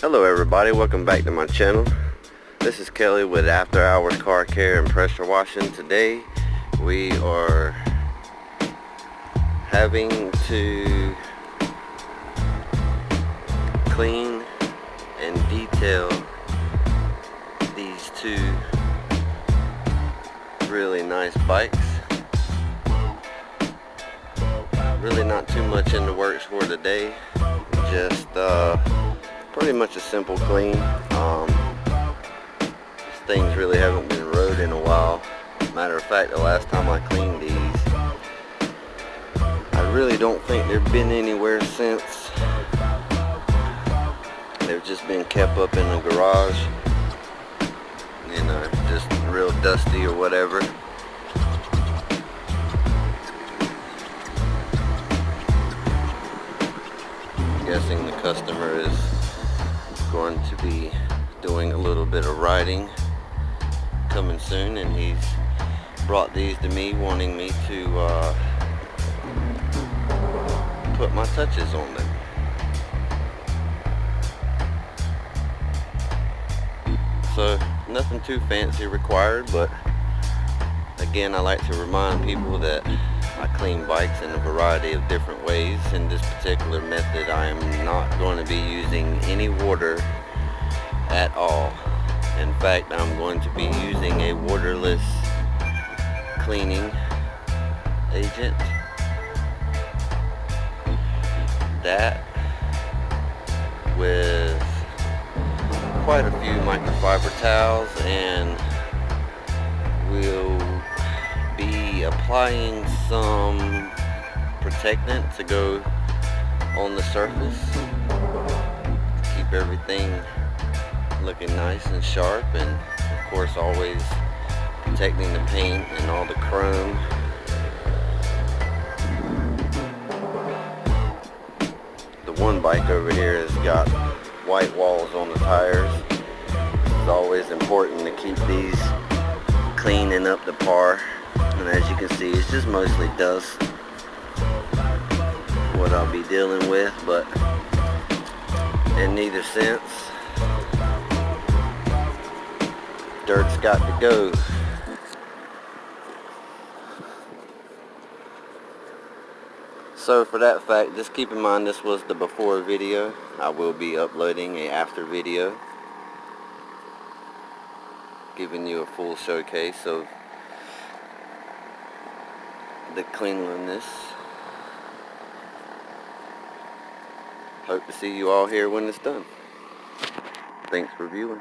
Hello everybody, welcome back to my channel. This is Kelly with After Hours Car Care and Pressure Washing. Today we are having to clean and detail these two really nice bikes. Really not too much in the works for today, just pretty much a simple clean. These things really haven't been rode in a while. Matter of fact, the last time I cleaned these, I really don't think they've been anywhere since. They've just been kept up in the garage, you know, just real dusty or whatever. I'm guessing the customer is going to be doing a little bit of riding coming soon, and he's brought these to me wanting me to put my touches on them. So nothing too fancy required, but again, I like to remind people that I clean bikes in a variety of different ways. In this particular method, I am not going to be using any water at all. In fact, I'm going to be using a waterless cleaning agent. That, with quite a few microfiber towels, and we'll be applying some protectant to go on the surface to keep everything looking nice and sharp, and of course always protecting the paint and all the chrome. The one bike over here has got white walls on the tires. It's always important to keep these clean and up to par, and as you can see, it's just mostly dust what I'll be dealing with, but in neither sense, dirt's got to go. So for that fact, just keep in mind this was the before video. I will be uploading a after video giving you a full showcase of the cleanliness. Hope to see you all here when it's done. Thanks for viewing.